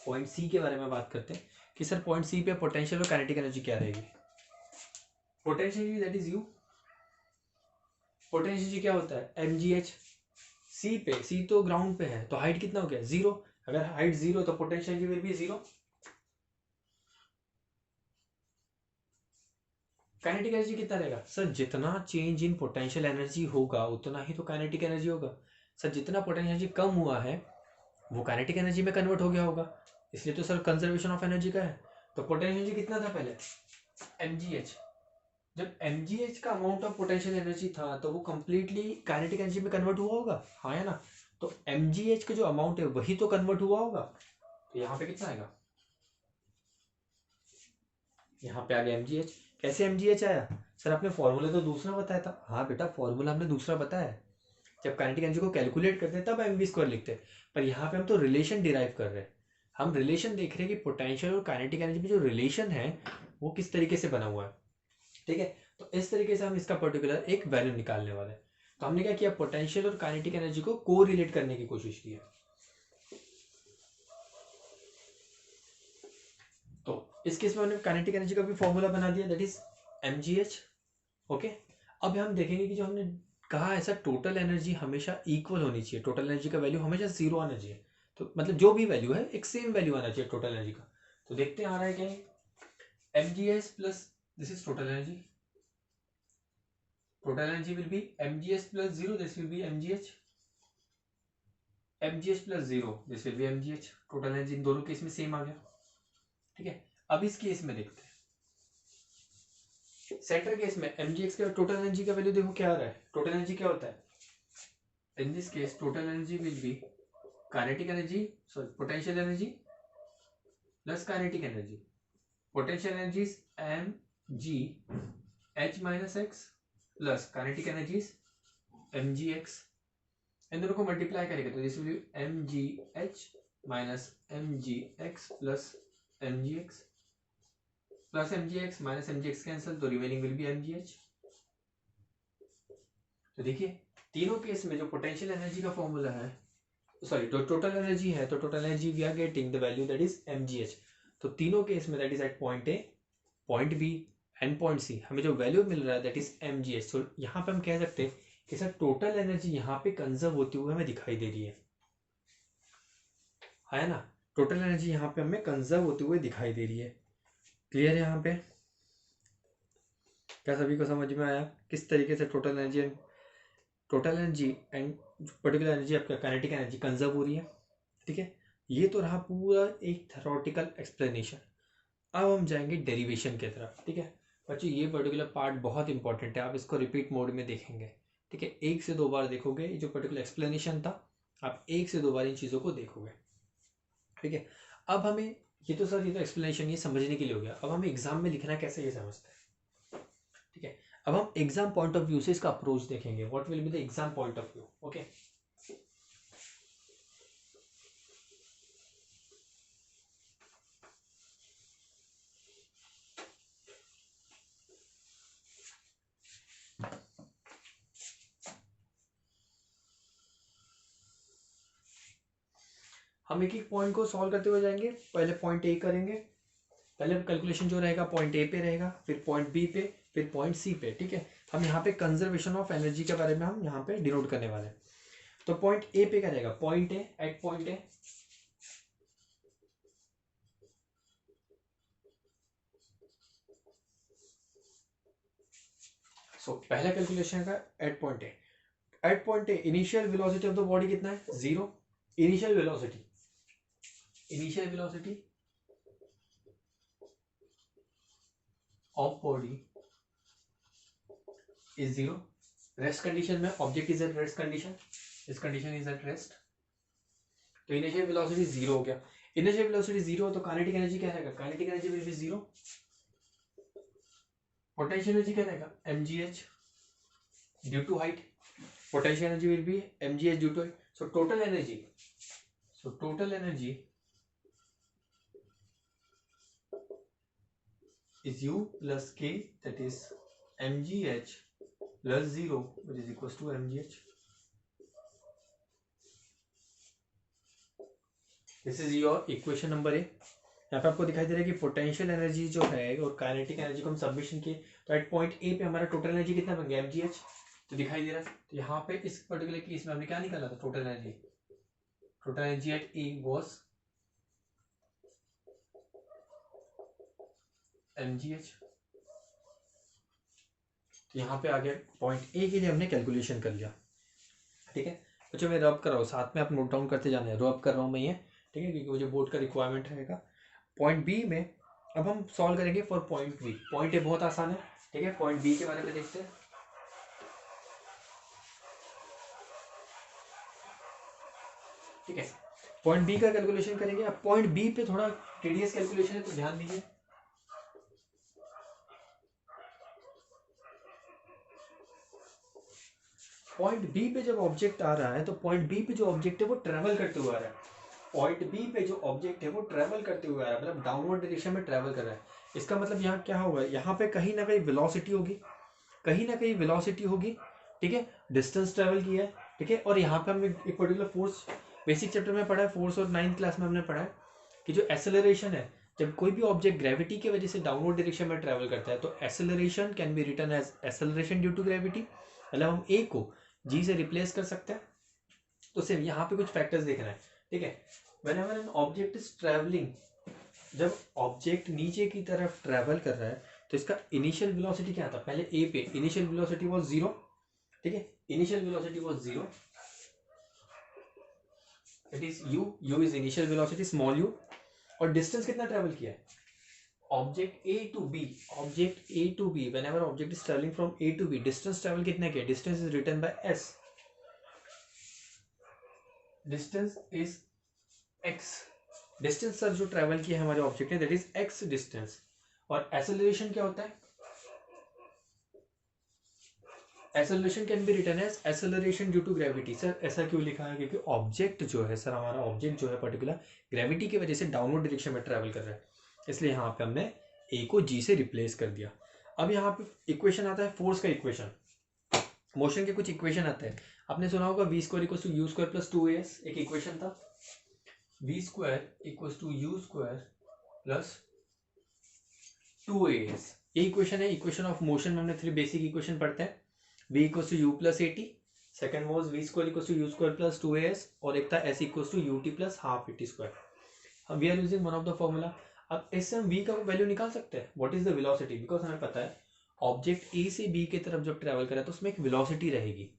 पॉइंट सी के बारे में बात करते हैं कि सर पॉइंट सी पे पोटेंशियल और काइनेटिक एनर्जी क्या रहेगी? Potential that is you. Potential क्या होता है? mgh। सी पे, सी तो ग्राउंड पे है, तो हाइट कितना हो गया? 0। अगर हाइट 0 तो potential will be 0। Kinetic energy कितना रहेगा सर? जितना चेंज इन पोटेंशियल एनर्जी होगा उतना ही तो काइनेटिक एनर्जी होगा। सर जितना पोटेंशियल एनर्जी कम हुआ है वो काइनेटिक एनर्जी में कन्वर्ट हो गया होगा, इसलिए तो सर कंजर्वेशन ऑफ एनर्जी का है। तो पोटेंशियल एनर्जी कितना था पहले? mgh। जब mgh का अमाउंट ऑफ पोटेंशियल एनर्जी था तो वो कंप्लीटली काइनेटिक एनर्जी में कन्वर्ट हुआ होगा, हाँ है ना? तो mgh का जो अमाउंट है वही तो कन्वर्ट हुआ होगा, तो यहाँ पे कितना आएगा? यहाँ पे आ गया mgh। कैसे mgh आया सर? आपने फॉर्मूला तो दूसरा बताया था। हाँ बेटा, फॉर्मूला हमने दूसरा बताया है, जब काइनेटिक एनर्जी को कैलकुलेट करते हैं तब mv स्क्वायर लिखते हैं, पर यहाँ पे हम तो रिलेशन डिराइव कर रहे हैं। हम रिलेशन देख रहे हैं कि पोटेंशियल और काइनेटिक एनर्जी में जो रिलेशन है वो किस तरीके से बना हुआ है। ठीक है, तो इस तरीके से हम इसका पर्टिकुलर एक वैल्यू निकालने वाले हैं। तो हमने क्या किया? पोटेंशियल और काइनेटिक एनर्जी को को रिलेट करने की कोशिश की है। तो इस केस में हमने काइनेटिक एनर्जी का भी फॉर्मूला बना दिया, दैट इज mgh। ओके, अब हम देखेंगे कि जो हमने कहा ऐसा टोटल एनर्जी हमेशा इक्वल होनी चाहिए, टोटल एनर्जी का वैल्यू हमेशा 0 आना चाहिए। तो मतलब जो भी वैल्यू है एक सेम वैल्यू आना चाहिए टोटल एनर्जी का। तो देखते हैं आ रहा है क्या? mgh plus this is total energy, total energy will be mgh plus 0, this will be mgh, mgh plus 0, this will be mgh। Total energy in दोनों केस में सेम आ गया। ठीक है, अब इस केस में देखते हैं, सेंटर केस में mgx का टोटल एनर्जी का वैल्यू देखो क्या आ रहा है। टोटल एनर्जी क्या होता है? इन this case total energy will B kinetic energy, sorry potential energy plus kinetic energy. Potential energy is mg h minus x plus kinetic energy is mg x. इन दोनों को मल्टीप्लाई करेंगे तो this will be mg h minus mg x plus mg x plus mg x minus mg x cancel तो remaining will be mg h. तो देखिए तीनों केस में जो पोटेंशियल एनर्जी का फॉर्मूला है, सॉरी जो टोटल एनर्जी है, तो total energy we are getting the value that is mgh. तो तीनों केस में that is at point A, point B and point C हमें जो वैल्यू मिल रहा है दैट इज mgh. सो यहाँ पे हम कह सकते हैं कि सर टोटल एनर्जी यहाँ पे कंजर्व होती हुई हमें दिखाई दे रही है ना. टोटल एनर्जी यहाँ पे हमें कंजर्व होते हुए दिखाई दे रही है. क्लियर है यहाँ पे? क्या सभी को समझ में आया किस तरीके से total energy and particular energy आपका काइनेटिक एनर्जी कंजर्व हो रही है. ठीक है, ये तो रहा पूरा एक थ्योरेटिकल एक्सप्लेनेशन. अब हम जाएंगे डेरिवेशन की तरफ. ठीक है बच्चों, ये पर्टिकुलर पार्ट बहुत इंपॉर्टेंट है. आप इसको रिपीट मोड में देखेंगे. ठीक है, 1 से 2 बार देखोगे. जो पर्टिकुलर एक्सप्लेनेशन था आप 1 से 2 बार इन चीज़ों को देखोगे. ठीक है, अब हमें ये तो सर ये तो एक्सप्लेनेशन ये समझने के लिए हो गया. अब हमें एग्जाम में लिखना कैसे ये समझते हैं. ठीक है, अब हम एग्जाम पॉइंट ऑफ व्यू से इसका अप्रोच देखेंगे. What will be the exam point of view. Okay, हम एक एक पॉइंट को सॉल्व करते हुए जाएंगे. पहले पॉइंट ए करेंगे. पहले कैलकुलेशन जो रहेगा पॉइंट ए पे रहेगा, फिर पॉइंट बी पे, फिर पॉइंट सी पे. ठीक है, हम यहाँ पे कंजर्वेशन ऑफ एनर्जी के बारे में हम यहाँ पे डिनोट करने वाले हैं. तो पॉइंट ए पे क्या रहेगा, point A at point A. So पहला कैलकुलेशन का at point A. At point A initial velocity of the body कितना है, 0. Initial velocity of body is 0. Rest condition में object is at rest condition, इस कंडीशन इज एट रेस्ट. तो इनिशियल वेलोसिटी 0 हो गया. इनिशियल वेलोसिटी 0 तो काइनेटिक एनर्जी क्या रहेगा, kinetic energy will be 0. Potential energy क्या रहेगा, mgh due to height. Potential energy will be mgh due to height. So total energy is u plus k, that is mgh plus 0 which is equals to mgh. This is your equation number A. यहाँ पे आपको दिखाई दे रहा है कि पोटेंशियल एनर्जी जो है और काइनेटिक एनर्जी को हम सबमिशन किए तो एट पॉइंट ए पे हमारा टोटल एनर्जी कितना बन गया, mgh. तो दिखाई दे रहा है. तो यहाँ पे इस पर्टिकुलर केस में हमने क्या निकाला था, total energy eight A was mgh. तो यहाँ पे आ गया पॉइंट ए के लिए हमने कैलकुलेशन कर लिया. ठीक है बच्चों, मैं रब कर रहा हूँ, साथ में आप नोट डाउन करते जाना है. रब कर रहा हूँ मैं ये. ठीक है, क्योंकि मुझे बोर्ड का रिक्वायरमेंट रहेगा. पॉइंट बी में अब हम सॉल्व करेंगे for point B. Point A बहुत आसान है. ठीक है, पॉइंट बी के बारे में देखते हैं. ठीक है, पॉइंट बी का कैलकुलेशन करेंगे. अब पॉइंट बी पे थोड़ा टीडीएस कैलकुलेशन है तो ध्यान दीजिए. पॉइंट बी पे जब ऑब्जेक्ट आ रहा है तो पॉइंट बी पे जो ऑब्जेक्ट है वो ट्रेवल करते हुए आ रहा है. पॉइंट बी पे जो ऑब्जेक्ट है वो ट्रेवल करते हुए आ रहा है, मतलब डाउनवर्ड डायरेक्शन में ट्रेवल कर रहा है. इसका मतलब यहाँ क्या होगा, यहाँ पे कहीं ना कहीं वेलोसिटी होगी. ठीक है, डिस्टेंस ट्रेवल किया है. ठीक है, और यहाँ पे हमने एक पर्टिकुलर फोर्स बेसिक चैप्टर में पढ़ा है, फोर्स और 9th क्लास में हमने पढ़ा है कि जो एक्सेलरेशन है, जब कोई भी ऑब्जेक्ट ग्रेविटी की वजह से डाउनवर्ड डायरेक्शन में ट्रेवल करता है तो acceleration can be written as acceleration due to gravity. मतलब हम ए को जी से रिप्लेस कर सकते हैं. तो सिर्फ यहाँ पे कुछ फैक्टर्स देखना है. ठीक है, whenever an object is travelling, जब ऑब्जेक्ट नीचे की तरफ ट्रैवल कर रहा है तो इसका इनिशियल वेलोसिटी क्या था, पहले ए पे इनिशियल वेलोसिटी वाज 0. ठीक है, initial velocity was 0, it is u is initial velocity small u. और डिस्टेंस कितना ट्रैवल किया है, object A to B, whenever object is travelling from A to B, distance travel कितना किया, distance is written by s, distance is x. Distance sir जो ट्रेवल किया हमारे ऑब्जेक्ट ने दैट इज एक्स डिस्टेंस। और एक्सेलरेशन क्या होता है? Acceleration can be written as acceleration due to gravity. Sir ऐसा क्यों लिखा है? क्योंकि ऑब्जेक्ट जो है सर, हमारा ऑब्जेक्ट जो है पर्टिकुलर ग्रेविटी की वजह से डाउनवर्ड डायरेक्शन में ट्रेवल कर रहा है, इसलिए यहाँ पे हमने ए को जी से रिप्लेस कर दिया। अब यहाँ पे इक्वेशन आता है फोर्स का इक्वेशन, मोशन के कुछ इक्वेशन आते हैं। आपने सुना होगा V square equal to you square plus 2as, एक इक्वेशन था V square equal to you square plus 2as। ये इक्वेशन है, इक्वेशन ऑफ मोशन में हमने 3 बेसिक इक्वेशन पढ़ते हैं। v equal to u plus a t, second was v square equal to you square plus 2as, और एक था s equal to u t plus half a t square. We are using one of the formula. अब इससे हम v का वैल्यू निकाल सकते हैं, what is the velocity, because हमें पता है ऑब्जेक्ट ए से बी की तरफ जब ट्रेवल करे तो उसमें एक वेलोसिटी रहेगी।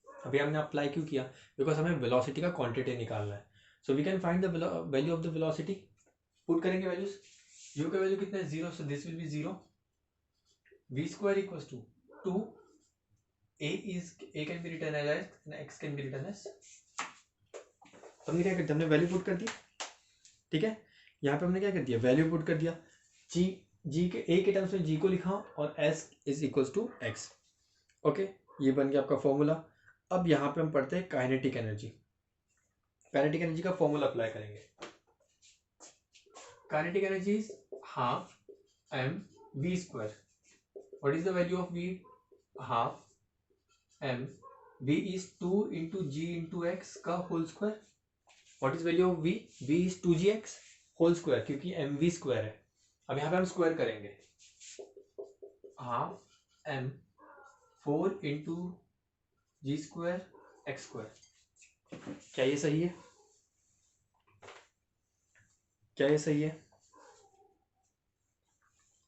अभी हमने अप्लाई क्यों किया? बिकॉज हमें वेलोसिटी का क्वांटिटी निकालना है। So we can find the value of the velocity. Put करेंगे वैल्यूज, u का वैल्यू कितना है? 0, so this will be 0। v square equals to 2, a can be written as x and x can be written as। हमने क्या कर दिया? हमने वैल्यू पुट कर दी, ठीक है। यहाँ पे हमने क्या कर दिया? वैल्यू पुट कर दिया। g के a के टर्म्स में g को लिखा और s is equals to x। Okay, ये बन गया आपका फॉर्मूला। अब यहाँ पे हम पढ़ते हैं काइनेटिक एनर्जी। काइनेटिक एनर्जी का फॉर्मूला अप्लाई करेंगे। Kinetic energy is half m v square. What is the value of v? Half m, v is 2 into g into x का whole square. What is value of v? v is 2gx whole square, क्योंकि mv स्क्वायर है। अब यहाँ पे हम स्क्वायर करेंगे, हाफ m 4 into g square x square. क्या ये सही है? क्या ये सही है?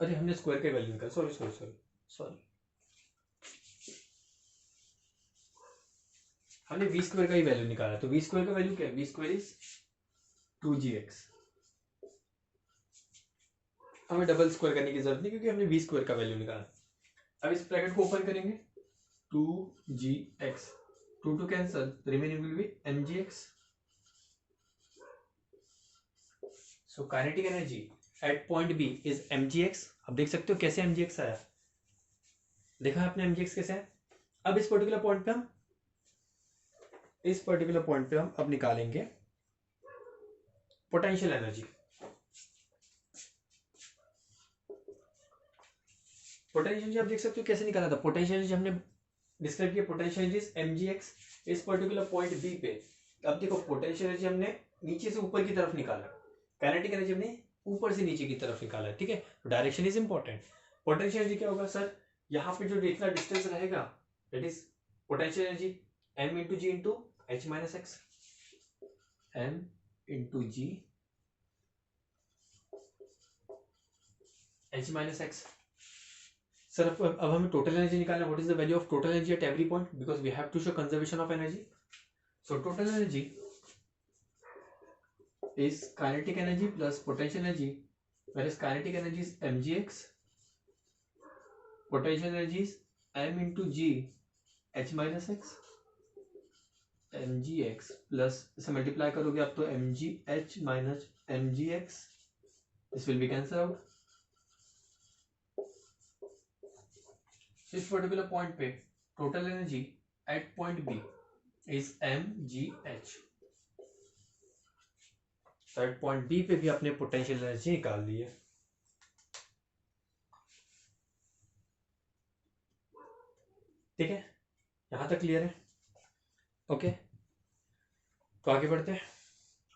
अरे हमने स्क्वायर का वैल्यू निकाला, सॉरी सॉरी सॉरी सॉरी, हमने वी स्क्वायर का ही वैल्यू निकाला। तो वी स्क्वायर का वैल्यू क्या है? V square is 2gx। हमें डबल स्क्वायर करने की जरूरत नहीं, क्योंकि हमने वी स्क्वायर का वैल्यू निकाला। अब इस ब्रैकेट को ओपन करेंगे, 2gx, 2 two cancel, remaining will be mgx। So kinetic energy at point b is mgx। अब देख सकते हो कैसे mgx आया, देखा आपने mgx कैसे है। अब इस पर्टिकुलर पॉइंट पे हम अब निकालेंगे पोटेंशियल एनर्जी। पोटेंशियल एनर्जी आप देख सकते हो कैसे निकाला था। पोटेंशियल एनर्जी हमने डिस्क्राइब किया, पोटेंशियल एनर्जी इज mgx इस पर्टिकुलर पॉइंट बी पे। अब देखो पोटेंशियल एनर्जी हमने नीचे से ऊपर की तरफ निकाला, काइनेटिक एनर्जी हमने ऊपर से नीचे की तरफ निकाला है, ठीक है। तो direction is important. Potential energy क्या होगा सर? यहाँ पे जो इतना डिस्टेंस रहेगा that is potential energy m into g into h minus x, m into g h minus x. Sir अब हमें टोटल एनर्जी निकालना है। What is the value of total energy at every point, because we have to show conservation of energy. So total energy is kinetic energy plus potential energy, whereas kinetic energy is mgx, potential energy is m into g h minus x, mgx plus इसे मल्टीप्लाई करोगे आप तो mgh minus mgx, this will be cancel out. इस पर्टिकुलर पॉइंट पे total energy at point b is mgh। At point b पे भी अपने पोटेंशियल एनर्जी निकाल ली है, ठीक है। यहां तक क्लियर है? ओके, तो आगे बढ़ते हैं।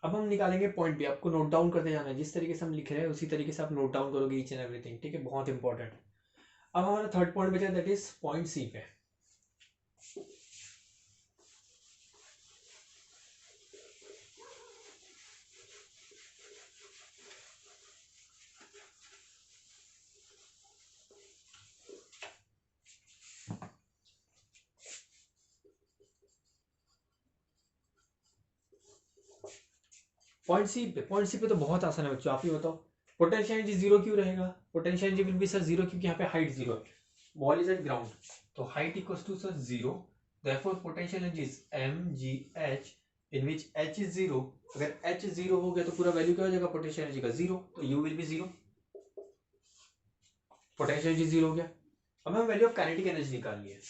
अब हम निकालेंगे पॉइंट बी। आपको नोट डाउन करते जाना है, जिस तरीके से हम लिख रहे हैं उसी तरीके से आप नोट डाउन करोगे ईच एंड एवरीथिंग, ठीक है, बहुत इंपॉर्टेंट। अब हमारा थर्ड पॉइंट बचा दैट इज पॉइंट सी पे। पॉइंट सी पे तो बहुत आसान है बच्चों, आप ही बताओ पोटेंशियल एनर्जी जीरो क्यों रहेगा? Potential energy will be sir zero, क्योंकि यहाँ पे हाइट जीरो है, बॉल इज एट ग्राउंड, तो height equals to sir zero, therefore potential energy is mgh in which h is zero, अगर h जीरो हो गया तो पूरा वैल्यू क्या हो जाएगा पोटेंशियल एनर्जी का, जीरो, तो u will be zero, potential energy zero हो गया। अब हमें वैल्यू ऑफ काइनेटिक एनर्जी निकालनी है।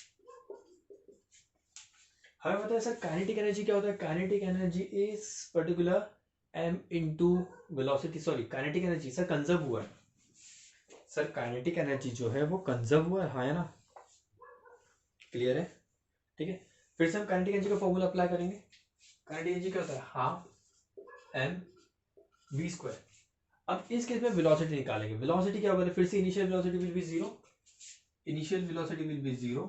हमें पता है सर काइनेटिक एनर्जी क्या होता है, kinetic energy is particular m into velocity, sorry kinetic energy sir conserve हुआ है, सर काइनेटिक एनर्जी जो है वो कंजर्व हुआ है, हाँ है ना, क्लियर है, ठीक है। फिर से हम काइनेटिक एनर्जी का फॉर्मूला अप्लाई करेंगे। काइनेटिक एनर्जी क्या होता है, हाफ एम वी स्क्वायर। अब इस केस में वेलोसिटी निकालेंगे, वेलोसिटी क्या होगा, फिर से initial velocity will be zero, initial velocity will be zero,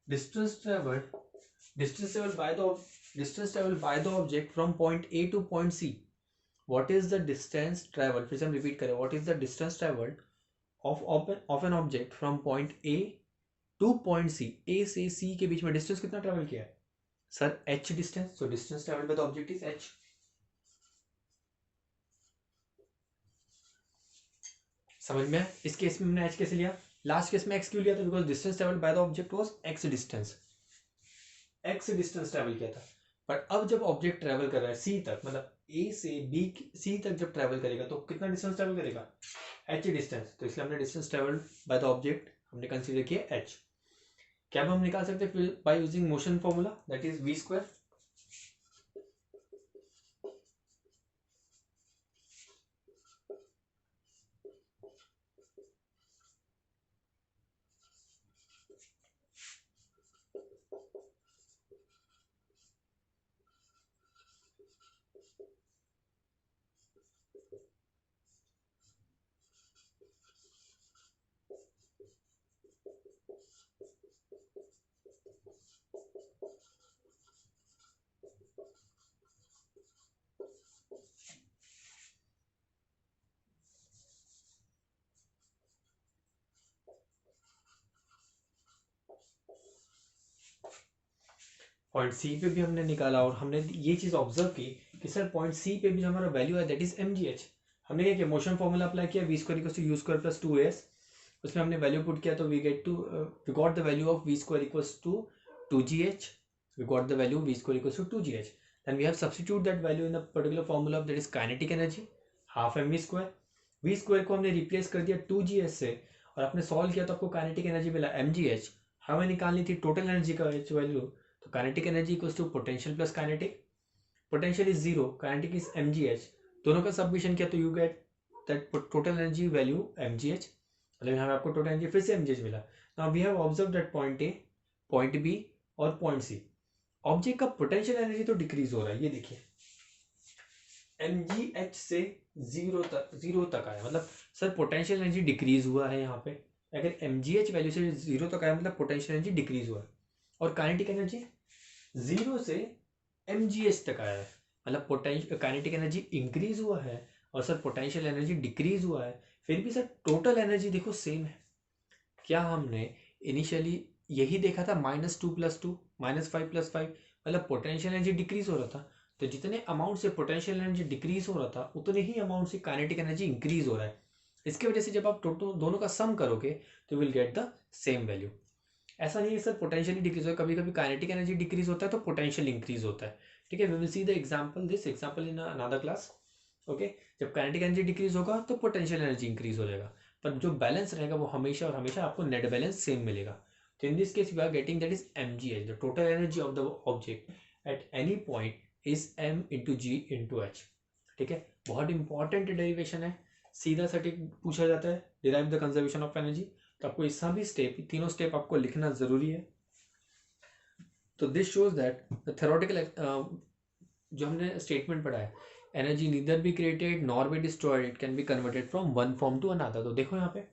distance travelled, distance traveled by the distance traveled by the object from point A to point C, what is the distance traveled, फिर से हम रिपीट करें, what is the distance traveled of an object from point A to point C, A से C के बीच में डिस्टेंस कितना ट्रेवल किया है sir, h distance, so distance traveled by the object is h। समझ में, इस केस में हमने h कैसे लिया, लास्ट केस में x क्यों लिया था, because distance travelled by the object was x distance, x distance travel किया था। बट अब जब ऑब्जेक्ट ट्रेवल कर रहा है सी तक, मतलब ए से बी सी तक जब ट्रेवल करेगा तो कितना डिस्टेंस ट्रेवल करेगा, h डिस्टेंस, तो इसलिए हमने distance travelled by the object हमने कंसीडर किया h। क्या हम निकाल सकते हैं by using motion formula, that is v square. Point c पे भी हमने निकाला और हमने ये चीज ऑब्जर्व की कि सर पॉइंट सी पे भी जो हमारा वैल्यू है दैट इज mgh। हमने क्या किया, मोशन फॉर्मूला अप्लाई किया, v square equals to u square plus 2as, उसमें हमने वैल्यू पुट किया तो we got the value of v square equals to 2gh, we got the value v square equals to 2gh, then we have substitute that value in the particular formula that is kinetic energy half mv square, v square को हमने रिप्लेस कर दिया 2gh से और आपने सॉल्व किया तो आपको काइनेटिक एनर्जी मिला mgh। हमें निकालनी थी टोटल एनर्जी का h वैल्यू, तो kinetic energy equals to potential plus kinetic, potential is zero, kinetic is mgh, दोनों का सबमिशन किया तो you get that total energy value mgh, मतलब यहाँ आपको टोटल एनर्जी फिर से mgh मिला। Now we have observe that point A, point b और पॉइंट सी, ऑब्जेक्ट का पोटेंशियल एनर्जी तो डिक्रीज हो रहा है, ये देखिए mgh से जीरो तक आया, मतलब सर पोटेंशियल एनर्जी डिक्रीज हुआ है यहाँ पे, अगर mgh वैल्यू से जीरो तक आया मतलब पोटेंशियल एनर्जी डिक्रीज हुआ है, और काइनेटिक एनर्जी जीरो से mgh तक आया है, मतलब पोटेंशियल काइनेटिक एनर्जी इंक्रीज हुआ है और सर पोटेंशियल एनर्जी डिक्रीज हुआ है, फिर भी सर टोटल एनर्जी देखो सेम है। क्या हमने इनिशियली यही देखा था, -2 + 2 -5 + 5, मतलब पोटेंशियल एनर्जी डिक्रीज हो रहा था, तो जितने अमाउंट से पोटेंशियल एनर्जी डिक्रीज हो रहा था उतने ही अमाउंट से काइनेटिक एनर्जी इंक्रीज हो रहा है। इसकी वजह से जब आप टोटल दोनों का सम करोगे तो will get the same value. ऐसा नहीं है सर पोटेंशियली डिक्रीज हो, कभी कभी काइनेटिक एनर्जी डिक्रीज होता है तो पोटेंशियल इंक्रीज होता है, ठीक है। We will see the example, this example in another class, okay. जब काइनेटिक एनर्जी डिक्रीज होगा तो पोटेंशियल एनर्जी इंक्रीज हो जाएगा, पर जो बैलेंस रहेगा वो हमेशा और हमेशा आपको नेट बैलेंस सेम मिलेगा। तो in this case we are getting that is mgh, the total energy of the object at any point is m into g into h, ठीक है। बहुत इंपॉर्टेंट डेरिवेशन है, सीधा सटीक पूछा जाता है, derive the conservation of energy, तो आपको इस सभी स्टेप, तीनों स्टेप आपको लिखना जरूरी है। तो this shows that the theoretical जो हमने स्टेटमेंट पढ़ा है, energy neither be created nor be destroyed, it can be converted from one form to another. तो देखो यहाँ पे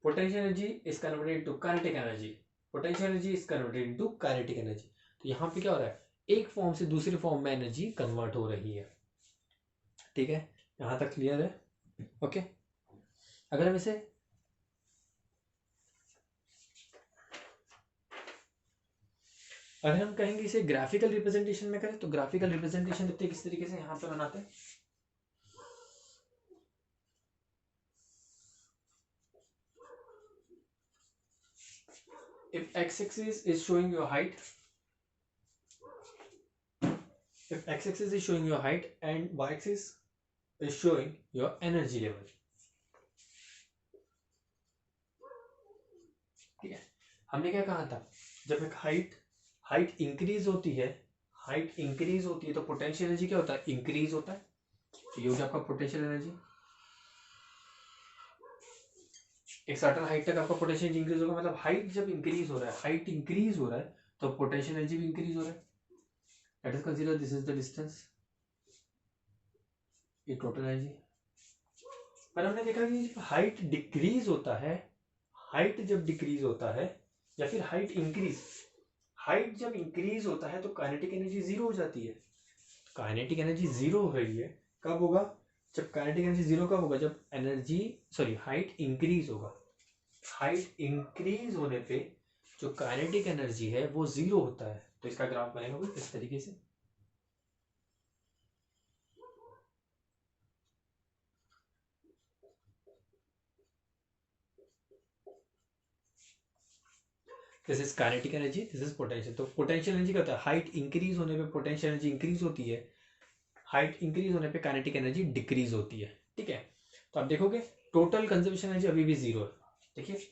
potential energy is converted into kinetic energy, potential energy is converted into kinetic energy, तो यहाँ पे क्या हो रहा है, एक फॉर्म से दूसरे फॉर्म में एनर्जी कन्वर्ट हो रही है, ठीक है। यहाँ तक क्लियर है, ओके। अगर हम इसे अगर हम कहेंगे इसे ग्राफिकल रिप्रेजेंटेशन में करें, तो ग्राफिकल रिप्रेजेंटेशन देखते हैं किस तरीके से यहाँ पे बनाते हैं। If x-axis is showing your height, If x-axis is showing your height and y-axis is showing your energy level. ठीक है, हमने क्या कहा था, जब एक हाइट इंक्रीज होती है, तो पोटेंशियल एनर्जी क्या होता है, इंक्रीज होता है। तो ये हो गया आपका पोटेंशियल एनर्जी। एक सर्टेन हाइट तक आपका पोटेंशियल इंक्रीज होगा, मतलब हाइट जब इंक्रीज हो रहा है तो पोटेंशियल एनर्जी भी इंक्रीज हो रहा है। Late us consider this is the distance, ये टोटल एनर्जी। पर हमने देखा कि हाइट जब डिक्रीज होता है या फिर हाइट जब इंक्रीज होता है तो काइनेटिक एनर्जी जीरो हो जाती है। काइनेटिक एनर्जी जीरो हो रही है, कब होगा, जब काइनेटिक एनर्जी जीरो कब होगा, जब हाइट इंक्रीज होगा। हाइट इंक्रीज होने पे जो काइनेटिक एनर्जी है वो जीरो होता है। तो इसका ग्राफ बनेगा कुछ इस तरीके से। This is kinetic energy, this is potential. तो पोटेंशियल एनर्जी क्या होता है, हाइट इंक्रीज होने पे पोटेंशियल एनर्जी इंक्रीज होती है, हाइट इंक्रीज होने पे काइनेटिक एनर्जी डिक्रीज होती है। ठीक है, तो आप देखोगे टोटल कंजर्वेशन एनर्जी अभी भी जीरो है। देखिए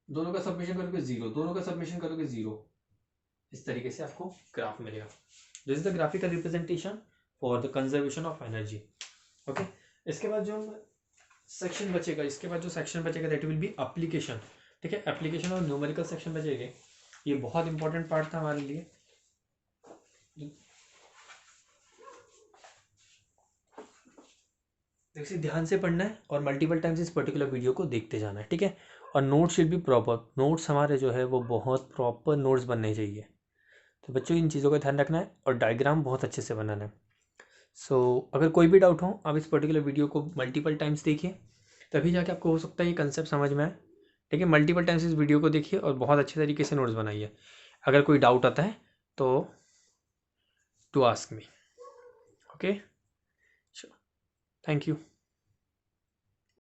दोनों का सबमिशन करोगे जीरो, दोनों का सबमिशन करोगे जीरो, इस तरीके से आपको ग्राफ मिलेगा। This is the graphical representation for the conservation of energy. Okay, इसके बाद जो सेक्शन बचेगा दैट विल बी एप्लीकेशन। ठीक है, एप्लीकेशन और न्यूमेरिकल सेक्शन बचेंगे। ये बहुत इंपॉर्टेंट पार्ट था हमारे लिए। इसे ध्यान से पढ़ना है और मल्टीपल टाइम्स इस पर्टिकुलर वीडियो को देखते जाना है। ठीक है, और notes should be proper, notes हमारे जो है वो बहुत प्रॉपर नोट्स बनने चाहिए। तो बच्चों इन चीज़ों का ध्यान रखना है और डायग्राम बहुत अच्छे से बनाना है। अगर कोई भी डाउट हो आप इस पर्टिकुलर वीडियो को मल्टीपल टाइम्स देखिए, तभी जाके आपको हो सकता है ये कंसेप्ट समझ में आए। ठीक है, मल्टीपल टाइम्स इस वीडियो को देखिए और बहुत अच्छे तरीके से नोट्स बनाइए। अगर कोई डाउट आता है तो to ask me. Okay, thank you.